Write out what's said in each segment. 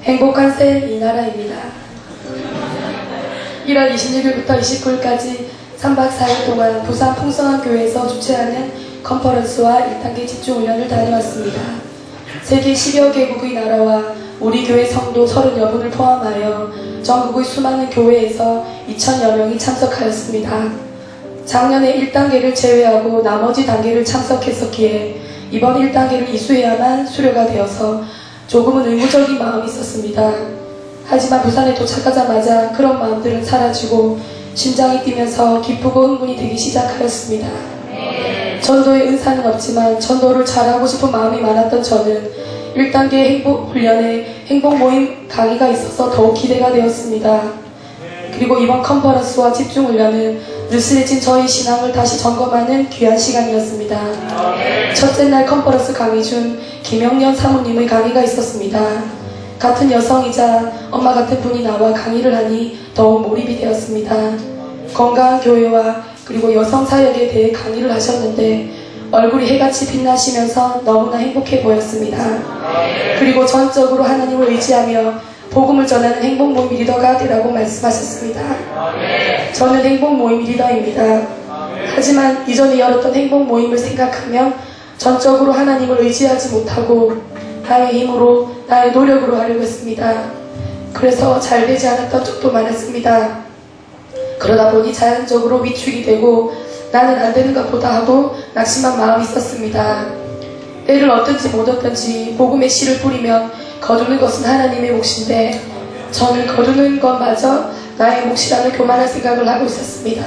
행복한 셀 이나라입니다. 1월 26일부터 29일까지 3박 4일 동안 부산 풍성한교회에서 주최하는 컨퍼런스와 1단계 집중훈련을 다녀왔습니다. 세계 10여 개국의 나라와 우리 교회 성도 30여 분을 포함하여 전국의 수많은 교회에서 2,000여 명이 참석하였습니다. 작년에 1단계를 제외하고 나머지 단계를 참석했었기에 이번 1단계를 이수해야만 수료가 되어서 조금은 의무적인 마음이 있었습니다. 하지만 부산에 도착하자마자 그런 마음들은 사라지고 심장이 뛰면서 기쁘고 흥분이 되기 시작하였습니다. 전도의 은사는 없지만 전도를 잘하고 싶은 마음이 많았던 저는 1단계 행복훈련에 행복모임 강의가 있어서 더욱 기대가 되었습니다. 그리고 이번 컨퍼런스와 집중훈련은 느슨해진 저희 신앙을 다시 점검하는 귀한 시간이었습니다. 첫째 날 컨퍼런스 강의 중 김영년 사모님의 강의가 있었습니다. 같은 여성이자 엄마 같은 분이 나와 강의를 하니 더욱 몰입이 되었습니다. 건강한 교회와 그리고 여성 사역에 대해 강의를 하셨는데 얼굴이 해같이 빛나시면서 너무나 행복해 보였습니다. 그리고 전적으로 하나님을 의지하며 복음을 전하는 행복모임 리더가 되라고 말씀하셨습니다. 저는 행복모임 리더입니다. 하지만 이전에 열었던 행복모임을 생각하면 전적으로 하나님을 의지하지 못하고 나의 힘으로 나의 노력으로 하려고 했습니다. 그래서 잘 되지 않았던 적도 많았습니다. 그러다 보니 자연적으로 위축이 되고 나는 안 되는 것보다 하고 낙심한 마음이 있었습니다. 때를 얻든지 못 얻든지 복음의 씨를 뿌리면 거두는 것은 하나님의 몫인데 저는 거두는 것마저 나의 몫이라는 교만한 생각을 하고 있었습니다.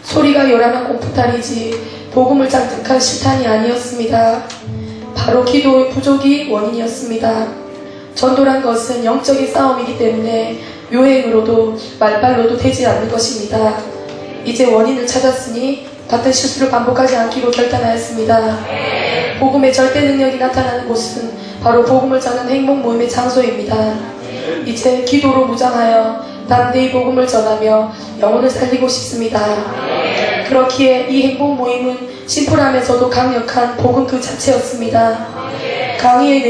소리가 요란한 공포탈이지 복음을 장특한 실탄이 아니었습니다. 바로 기도의 부족이 원인이었습니다. 전도란 것은 영적인 싸움이기 때문에 요행으로도 말발로도 되지 않는 것입니다. 이제 원인을 찾았으니 같은 실수를 반복하지 않기로 결단하였습니다. 복음의 절대 능력이 나타나는 곳은 바로 복음을 전하는 행복모임의 장소입니다. 이제 기도로 무장하여 담대히 복음을 전하며 영혼을 살리고 싶습니다. 그렇기에 이 행복모임은 심플하면서도 강력한 복음 그 자체였습니다. 강의의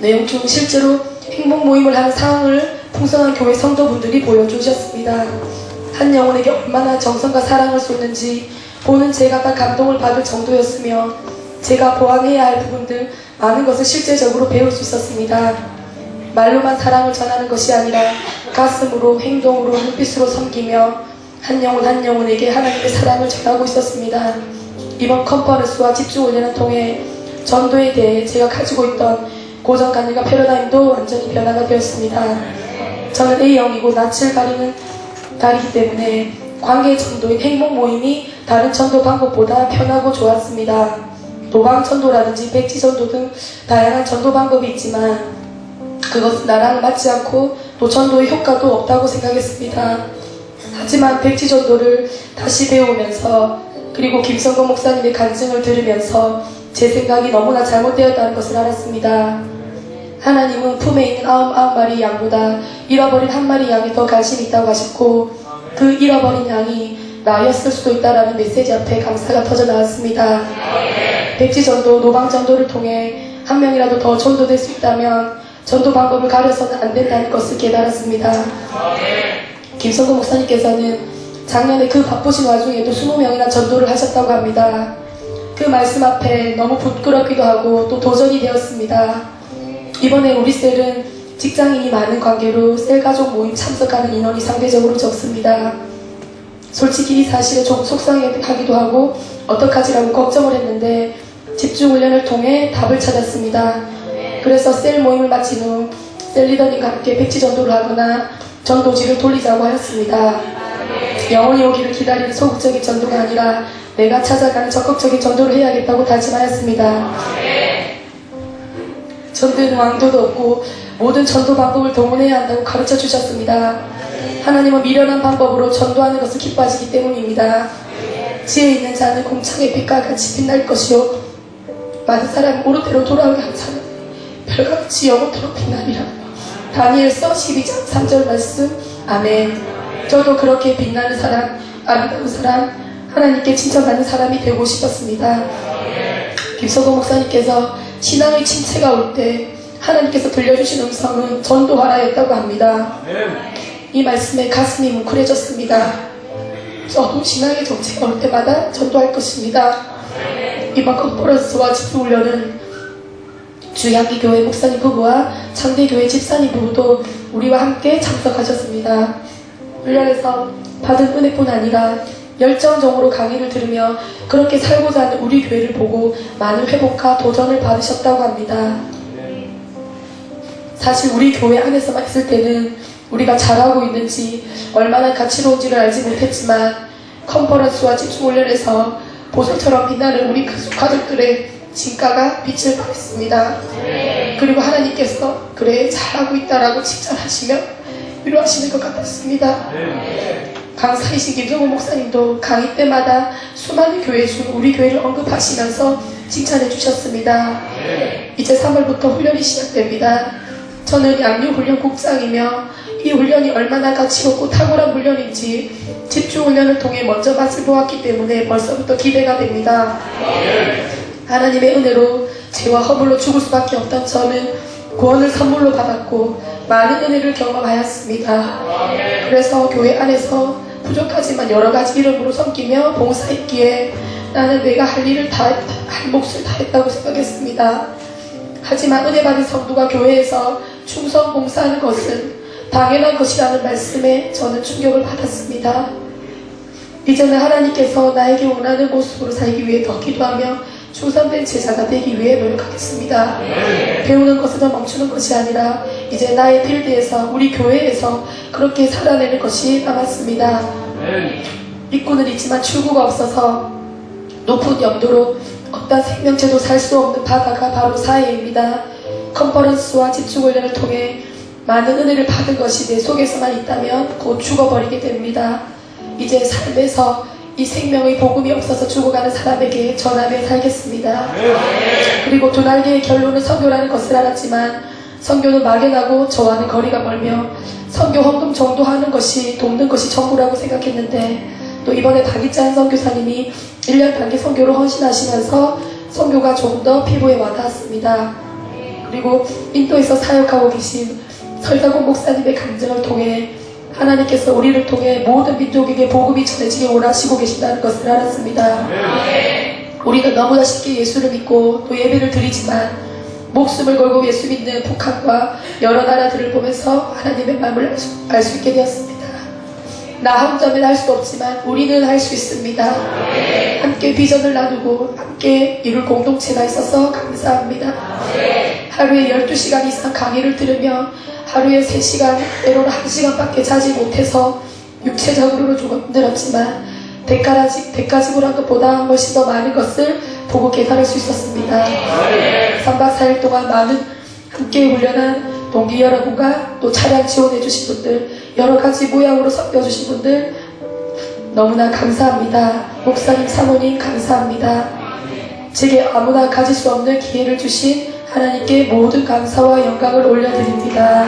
내용 중 실제로 행복모임을 하는 상황을 풍성한 교회 성도분들이 보여주셨습니다. 한 영혼에게 얼마나 정성과 사랑을 쏟는지 보는 제가 다 감동을 받을 정도였으며 제가 보완해야 할 부분들 많은 것을 실제적으로 배울 수 있었습니다. 말로만 사랑을 전하는 것이 아니라 가슴으로, 행동으로, 눈빛으로 섬기며 한 영혼 한 영혼에게 하나님의 사랑을 전하고 있었습니다. 이번 컨퍼런스와 집중훈련을 통해 전도에 대해 제가 가지고 있던 고정관념과 패러다임도 완전히 변화가 되었습니다. 저는 A형이고 낯을 가리기 때문에 관계 전도인 행복모임이 다른 전도 방법보다 편하고 좋았습니다. 도방전도라든지 백지전도 등 다양한 전도 방법이 있지만 그것은 나랑 맞지 않고 또 전도의 효과도 없다고 생각했습니다. 하지만 백지전도를 다시 배우면서 그리고 김성건 목사님의 간증을 들으면서 제 생각이 너무나 잘못되었다는 것을 알았습니다. 하나님은 품에 있는 99마리 양보다 잃어버린 한 마리 양에 더 관심이 있다고 하셨고 그 잃어버린 양이 나였을 수도 있다라는 메시지 앞에 감사가 터져 나왔습니다. 백지전도, 노방전도를 통해 한 명이라도 더 전도될 수 있다면 전도 방법을 가려서는 안 된다는 것을 깨달았습니다. 김성근 목사님께서는 작년에 그 바쁘신 와중에도 20명이나 전도를 하셨다고 합니다. 그 말씀 앞에 너무 부끄럽기도 하고 또 도전이 되었습니다. 이번에 우리 셀은 직장인이 많은 관계로 셀 가족 모임 참석하는 인원이 상대적으로 적습니다. 솔직히 이 사실에 조금 속상하기도 하고 어떡하지라고 걱정을 했는데 집중훈련을 통해 답을 찾았습니다. 그래서 셀 모임을 마친 후 셀 리더님과 함께 백지전도를 하거나 전도지를 돌리자고 하였습니다. 영혼이 오기를 기다리는 소극적인 전도가 아니라 내가 찾아가는 적극적인 전도를 해야겠다고 다짐하였습니다. 전도는 왕도도 없고 모든 전도 방법을 동원해야 한다고 가르쳐 주셨습니다. 하나님은 미련한 방법으로 전도하는 것을 기뻐하시기 때문입니다. 지혜 있는 자는 공창의 빛과 같이 빛날 것이요 많은 사람이 오르대로 돌아오게 한 자는 별같이 영원토록 빛나리라. 다니엘서 12장 3절 말씀. 아멘. 저도 그렇게 빛나는 사람, 아름다운 사람, 하나님께 칭찬받는 사람이 되고 싶었습니다. 김성건 목사님께서 신앙의 침체가 올 때 하나님께서 들려주신 음성은 전도하라였다고 합니다. 이 말씀에 가슴이 뭉클해졌습니다. 저도 신앙의 정체가 올 때마다 전도할 것입니다. 이번 컨퍼런스와 집중훈련은 주양기교회 목사님 부부와 창대교회 집사님 부부도 우리와 함께 참석하셨습니다. 훈련에서 받은 은혜뿐 아니라 열정적으로 강의를 들으며 그렇게 살고자 하는 우리 교회를 보고 많은 회복과 도전을 받으셨다고 합니다. 사실 우리 교회 안에서만 있을 때는 우리가 잘하고 있는지 얼마나 가치로운지를 알지 못했지만 컨퍼런스와 집중훈련에서 보석처럼 빛나는 우리 가족들의 진가가 빛을 발했습니다. 그리고 하나님께서 그래 잘하고 있다라고 칭찬하시며 위로하시는 것 같았습니다. 강사이신 김정호 목사님도 강의 때마다 수많은 교회 중 우리 교회를 언급하시면서 칭찬해 주셨습니다. 이제 3월부터 훈련이 시작됩니다. 저는 양육훈련국장이며 이 훈련이 얼마나 가치롭고 탁월한 훈련인지 집중훈련을 통해 먼저 맛을 보았기 때문에 벌써부터 기대가 됩니다. 하나님의 은혜로 죄와 허물로 죽을 수밖에 없던 저는 구원을 선물로 받았고 많은 은혜를 경험하였습니다. 그래서 교회 안에서 부족하지만 여러 가지 이름으로 섬기며 봉사했기에 나는 내가 할 일을 할 몫을 다했다고 생각했습니다. 하지만 은혜 받은 성도가 교회에서 충성 봉사하는 것은 당연한 것이라는 말씀에 저는 충격을 받았습니다. 이제는 하나님께서 나에게 원하는 모습으로 살기 위해 더 기도하며 충성된 제자가 되기 위해 노력하겠습니다. 배우는 것에서 멈추는 것이 아니라 이제 나의 필드에서 우리 교회에서 그렇게 살아내는 것이 남았습니다. 입구는 있지만 출구가 없어서 높은 염도로 어떤 생명체도 살 수 없는 바다가 바로 사회입니다. 컨퍼런스와 집중훈련을 통해 많은 은혜를 받은 것이 내 속에서만 있다면 곧 죽어버리게 됩니다. 이제 삶에서 이 생명의 복음이 없어서 죽어가는 사람에게 전하며 살겠습니다. 그리고 두 날개의 결론은 선교라는 것을 알았지만 선교는 막연하고 저와는 거리가 멀며 선교 헌금 정도 하는 것이 돕는 것이 전부라고 생각했는데 또 이번에 박희찬 선교사님이 1년 단기 선교로 헌신하시면서 선교가 조금 더 피부에 와닿았습니다. 그리고 인도에서 사역하고 계신 설다곤 목사님의 간증을 통해 하나님께서 우리를 통해 모든 민족에게 복음이 전해지길 원하시고 계신다는 것을 알았습니다. 우리는 너무나 쉽게 예수를 믿고 또 예배를 드리지만 목숨을 걸고 예수 믿는 북한과 여러 나라들을 보면서 하나님의 마음을 알 수 있게 되었습니다. 나 혼자는 할 수 없지만 우리는 할 수 있습니다. 함께 비전을 나누고 함께 이룰 공동체가 있어서 감사합니다. 하루에 12시간 이상 강의를 들으며 하루에 3시간, 때로는 1시간밖에 자지 못해서 육체적으로는 조금 힘들었지만 대가지고란 것보다 훨씬 더 많은 것을 보고 깨달을 수 있었습니다. 3박 4일 동안 많은 함께 훈련한 동기 여러분과 또 차량 지원해 주신 분들, 여러 가지 모양으로 섬겨주신 분들 너무나 감사합니다. 목사님, 사모님 감사합니다. 제게 아무나 가질 수 없는 기회를 주신 하나님께 모든 감사와 영광을 올려드립니다.